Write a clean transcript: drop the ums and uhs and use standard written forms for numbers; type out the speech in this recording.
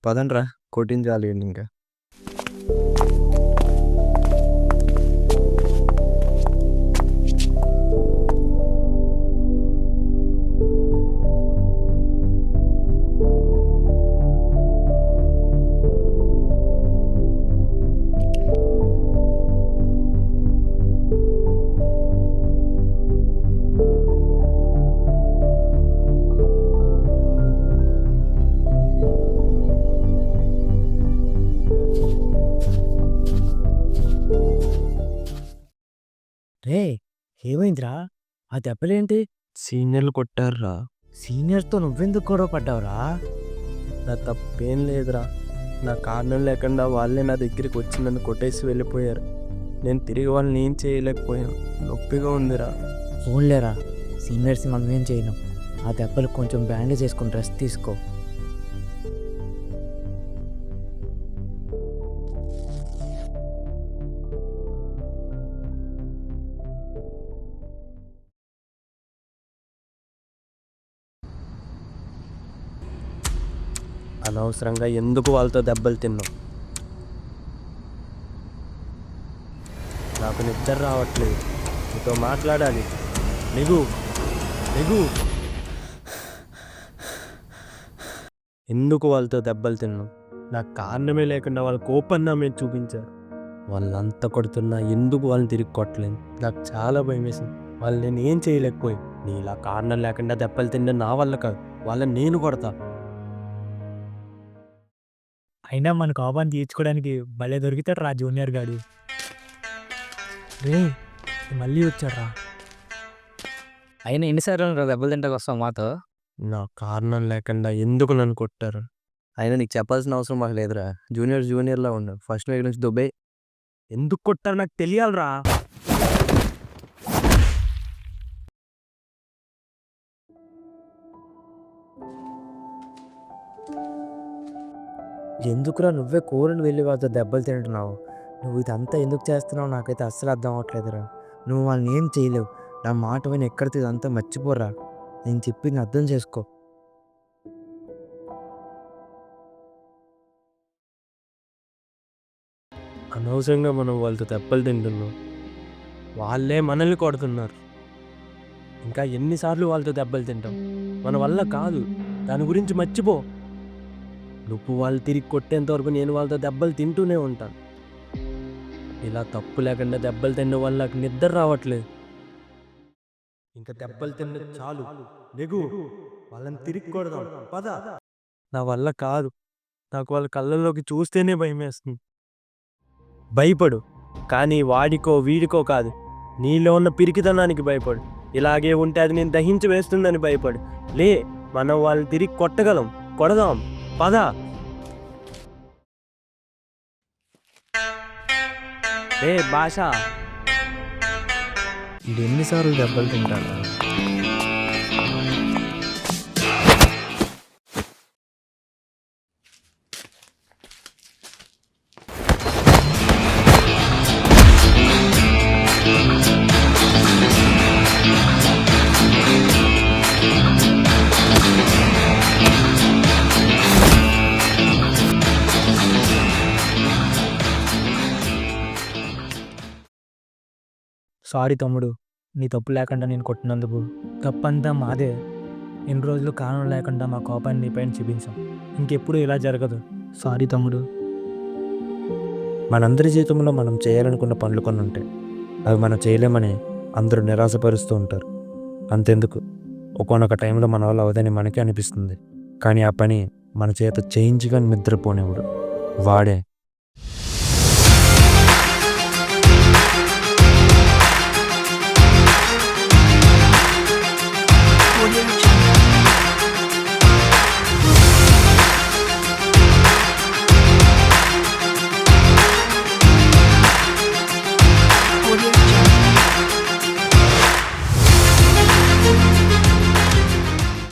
పదండ్రా కొట్టించాలి ఇంకా. రే ఏమైందిరా? ఆ దెబ్బలేంటి? సీనియర్లు కొట్టారురా. సీనియర్తో నువ్వెందుకు గొడవ పడ్డావురా? నా తప్పేం లేదురా. నా కారణం లేకుండా వాళ్ళే నా దగ్గరికి వచ్చి నన్ను కొట్టేసి వెళ్ళిపోయారు. నేను తిరిగి వాళ్ళని ఏం చేయలేకపోయాను. నొప్పిగా ఉందిరా. ఫోన్లేరా, సీనియర్స్ మనం ఏం చేయలేం. ఆ దెబ్బలు కొంచెం బ్యాండేజ్ చేసుకుని రెస్ట్ తీసుకో. అనవసరంగా ఎందుకు వాళ్ళతో దెబ్బలు తిన్నావు? నాకు నిద్ర రావట్లేదు. నీతో మాట్లాడాలి. నిగు నిగు ఎందుకు వాళ్ళతో దెబ్బలు తిన్నావు? నాకు కారణమే లేకుండా వాళ్ళ కోపం నా మీద చూపించారు. వాళ్ళంతా కొడుతున్నా ఎందుకు వాళ్ళని తిరిగి కొట్టలేను? నాకు చాలా భయం వేసింది. వాళ్ళు నేను ఏం చేయలేకపోయి. నీలా కారణం లేకుండా దెబ్బలు తిన్నా నా వల్ల కాదు. వాళ్ళని నేను కొడతా. అయినా మన కోపాన్ని తీర్చుకోవడానికి భలే దొరికితాడు రా జూనియర్ గాడు. రే మళ్ళీ వచ్చాడ్రా. అయినా ఎన్నిసార్లు దెబ్బలు తింటాకు వస్తావు మాతో? నా కారణం లేకుండా ఎందుకు నన్ను కొట్టారు? అయినా నీకు చెప్పాల్సిన అవసరం మాకు లేదురా. జూనియర్లా ఉన్నావు. ఫస్ట్ వీక్ నుంచి దుబాయ్. ఎందుకు కొట్టారు నాకు తెలియాలరా. ఎందుకురా నువ్వే కూరని వెళ్ళి వాళ్ళతో దెబ్బలు తింటున్నావు? నువ్వు ఇదంతా ఎందుకు చేస్తున్నావు నాకైతే అస్సలు అర్థం అవ్వట్లేదురా. నువ్వు వాళ్ళని ఏం చేయలేవు. నా మాట విని ఎక్కడితే ఇదంతా మర్చిపోరా. నేను చెప్పింది అర్థం చేసుకో. అనవసరంగా మనం వాళ్ళతో దెబ్బలు తింటున్నాం. వాళ్ళే మనల్ని కొడుతున్నారు. ఇంకా ఎన్నిసార్లు వాళ్ళతో దెబ్బలు తింటాం? మన వల్ల కాదు. దాని గురించి మర్చిపో. నువ్వు వాళ్ళు తిరిగి కొట్టేంత వరకు నేను వాళ్ళతో దెబ్బలు తింటూనే ఉంటాను. ఇలా తప్పు లేకుండా దెబ్బలు తిన్న వల్ల నాకు నిద్ర రావట్లేదు. ఇంకా దెబ్బలు తిన్న చాలు. నెగు వాళ్ళని తిరిగి కొడదాం పద. నా వల్ల కాదు. నాకు వాళ్ళ కళ్ళల్లోకి చూస్తేనే భయం వేస్తుంది. భయపడు, కానీ వాడికో వీడికో కాదు. నీలో ఉన్న పిరికితనానికి భయపడు. ఇలాగే ఉంటే అది నేను దహించి వేస్తుందని భయపడు. లే, మనం వాళ్ళని తిరిగి కొట్టగలం. కొడదాం పద. ఏ భాష, ఇది ఎన్నిసార్లు దెబ్బలు తింటాడు? సారీ తమ్ముడు, నీ తప్పు లేకుండా నేను కొట్టినందుకు. తప్పంతా మాదే. ఎన్ని రోజులు కారణం లేకుండా మా కోపాన్ని నీ పైన చూపించాం. ఇంకెప్పుడు ఇలా జరగదు. సారీ తమ్ముడు. మనందరి జీవితంలో మనం చేయాలనుకున్న పనులు కొన్ని ఉంటాయి. అవి మనం చేయలేమని అందరూ నిరాశపరుస్తూ ఉంటారు. అంతెందుకు, ఒక్కొక్క టైంలో మన వల్ల అవదని మనకే అనిపిస్తుంది. కానీ ఆ పని మన చేత చేయించుకొని నిద్రపోనివ్వడు. వాడే